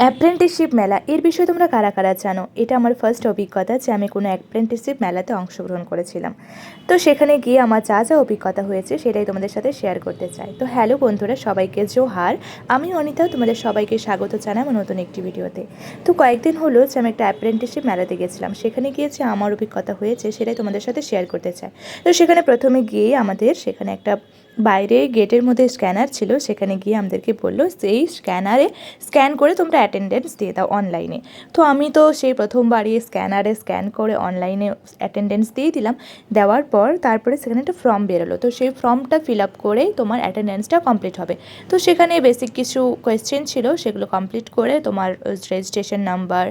Apprenticeship মেলা এর বিষয়ে তোমরা কারা কারা জানো? এটা আমার ফার্স্ট অভিজ্ঞতা যে আমি কোনো অ্যাপ্রেন্টিসশিপ মেলাতে অংশগ্রহণ করেছিলাম। তো সেখানে গিয়ে আমার যা যা অভিজ্ঞতা হয়েছে সেটাই তোমাদের সাথে শেয়ার করতে চাই। তো হ্যালো বন্ধুরা, সবাইকে জোহার। আমি অনিতা, তোমাদের সবাইকে স্বাগত জানাই আমার নতুন একটি ভিডিওতে। তো কয়েকদিন হলো যে আমি একটা অ্যাপ্রেন্টিসশিপ মেলাতে গেছিলাম, সেখানে গিয়ে যে আমার অভিজ্ঞতা হয়েছে সেটাই তোমাদের সাথে শেয়ার করতে চাই। তো সেখানে প্রথমে গিয়ে আমাদের সেখানে একটা বাইরে গেটের মধ্যে স্ক্যানার ছিল, সেখানে গিয়ে আমাদেরকে বললো সেই স্ক্যানারে স্ক্যান করে তোমরা অ্যাটেন্ডেন্স দিয়ে দাও অনলাইনে। তো আমি তো সেই প্রথমবারই স্ক্যানারে স্ক্যান করে অনলাইনে অ্যাটেন্ডেন্স দিয়ে দিলাম। দেওয়ার পর তারপরে সেখানে একটা ফর্ম বেরোলো, তো সেই ফর্মটা ফিল আপ করেই তোমার অ্যাটেন্ডেন্সটা কমপ্লিট হবে। তো সেখানে বেসিক কিছু কোয়েশ্চেন ছিল, সেগুলো কমপ্লিট করে তোমার রেজিস্ট্রেশন নাম্বার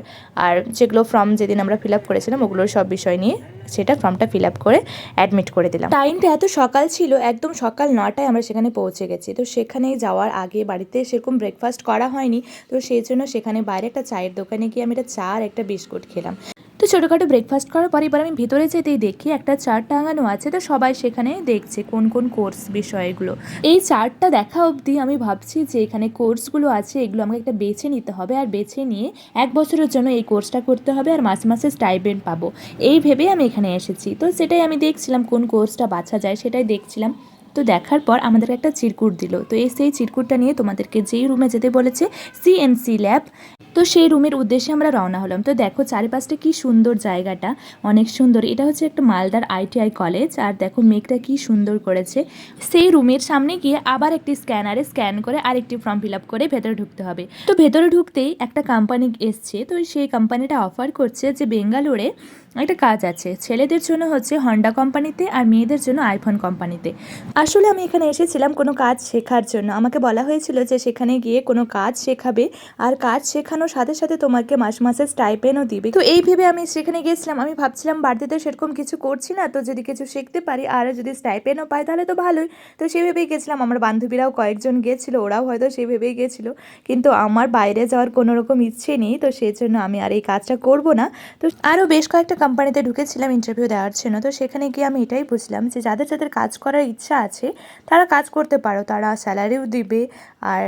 আর যেগুলো ফর্ম যেদিন আমরা ফিল আপ করেছিলাম ওগুলোর সব বিষয় নিয়ে সেটা ফর্মটা ফিল আপ করে অ্যাডমিট করে দিলাম। টাইমটা এত সকাল ছিল, একদম সকাল 9টায় আমরা সেখানে পৌঁছে গেছি। তো সেখানে যাওয়ার আগে বাড়িতে সেরকম ব্রেকফাস্ট করা হয়নি, তো সেই জন্য সেখানে বাইরে একটা চায়ের দোকানে গিয়ে আমি একটা চা আর একটা বিস্কুট খেলাম। তো ছোটোখাটো ব্রেকফাস্ট করার পর এবার আমি ভেতরে যেতেই দেখি একটা চার্ট টাঙানো আছে। তো সবাই সেখানে দেখছে কোন কোন কোর্স বিষয়গুলো। এই চার্টটা দেখা অবধি আমি ভাবছি যে এখানে কোর্সগুলো আছে এগুলো আমাকে একটা বেছে নিতে হবে, আর বেছে নিয়ে 1 বছরের জন্য এই কোর্সটা করতে হবে আর মাসে মাসে স্টাইপেন্ড পাবো, এই ভেবেই আমি এখানে এসেছি। তো সেটাই আমি দেখছিলাম কোন কোর্সটা বাছা যায়, সেটাই দেখছিলাম। তো দেখার পর আমাদেরকে একটা চিরকুট দিল। তো সেই চিরকুটটা নিয়ে তোমাদেরকে যেই রুমে যেতে বলেছে সিএনসি ল্যাব, তো সেই রুমের উদ্দেশ্যে আমরা রওনা হলাম। তো দেখো চারিপাশটা কি সুন্দর, জায়গাটা অনেক সুন্দর। এটা হচ্ছে একটা মালদার আইটিআই কলেজ, আর দেখো মেঘটা কি সুন্দর করেছে। সেই রুমের সামনে গিয়ে আবার একটি স্ক্যানারে স্ক্যান করে আরেকটি ফর্ম ফিল আপ করে ভেতরে ঢুকতে হবে। তো ভেতরে ঢুকতেই একটা কোম্পানি এসছে, তো সেই কোম্পানিটা অফার করছে যে বেঙ্গালুরে একটা কাজ আছে, ছেলেদের জন্য হচ্ছে হন্ডা কোম্পানিতে আর মেয়েদের জন্য আইফোন কোম্পানিতে। আসলে আমি এখানে এসেছিলাম কোনো কাজ শেখার জন্য। আমাকে বলা হয়েছিল যে সেখানে গিয়ে কোনো কাজ শেখাবে, আর কাজ শেখানোর সাথে সাথে তোমাকে মাসে মাসে স্টাইপেনও দিবে। তো এই ভেবে আমি সেখানে গেছিলাম। আমি ভাবছিলাম বাড়িতে তো সেরকম কিছু করছি না, তো যদি কিছু শিখতে পারি আর যদি স্টাইপেনও পাই তাহলে তো ভালোই। তো সেই ভেবেই গেছিলাম। আমার বান্ধবীরাও কয়েকজন গিয়েছিল, ওরাও হয়তো সেই ভেবেই গেছিলো, কিন্তু আমার বাইরে যাওয়ার কোনো রকম ইচ্ছে নেই, তো সেই জন্য আমি আর এই কাজটা করব না। তো আরও বেশ কয়েকটা কোম্পানিতে ঢুকেছিলাম ইন্টারভিউ দেওয়ার জন্য। তো সেখানে গিয়ে আমি এটাই বুঝলাম যে যাদের যাদের কাজ করার ইচ্ছা আছে তারা কাজ করতে পারো, তারা স্যালারিও দিবে আর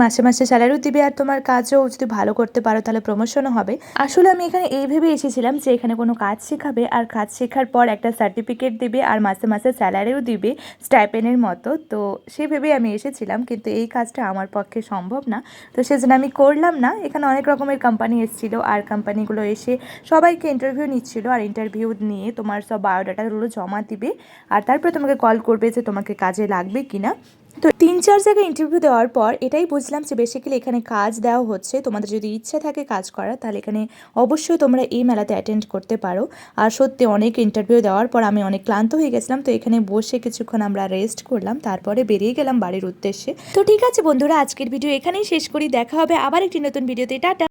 মাসে মাসে স্যালারিও দিবে, আর তোমার কাজও যদি ভালো করতে পারো তাহলে প্রমোশনও হবে। আসলে আমি এখানে এই ভেবে এসেছিলাম যে এখানে কোনো কাজ শেখাবে, আর কাজ শেখার পর একটা সার্টিফিকেট দিবে, আর মাসে মাসে স্যালারিও দিবে স্টাইপেনের মতো। তো সেই ভেবেই আমি এসেছিলাম, কিন্তু এই কাজটা আমার পক্ষে সম্ভব না, তো সেজন্য আমি করলাম না। এখানে অনেক রকমের কোম্পানি এসেছিলো, আর কোম্পানিগুলো এসে সবাইকে ইন্টারভিউ নিচ্ছিলো, আর ইন্টারভিউ নিয়ে তোমার সব বায়োডাটাগুলো জমা দিবে, আর তারপরে তোমাকে কল করবে যে তোমাকে কাজে লাগবে কিনা। তো 3-4 জায়গায় ইন্টারভিউ দেওয়ার পর এটাই বুঝলাম যে বেসিক্যালি এখানে কাজ দেওয়া হচ্ছে। তোমাদের যদি ইচ্ছা থাকে কাজ করার তাহলে এখানে অবশ্যই তোমরা এই মেলাতে অ্যাটেন্ড করতে পারো। আর সত্যি অনেক ইন্টারভিউ দেওয়ার পর আমি অনেক ক্লান্ত হয়ে গেছিলাম, তো এখানে বসে কিছুক্ষণ আমরা রেস্ট করলাম, তারপরে বেরিয়ে গেলাম বাড়ির উদ্দেশ্যে। তো ঠিক আছে বন্ধুরা, আজকের ভিডিও এখানেই শেষ করি। দেখা হবে আবার একটি নতুন ভিডিওতে। টাটা।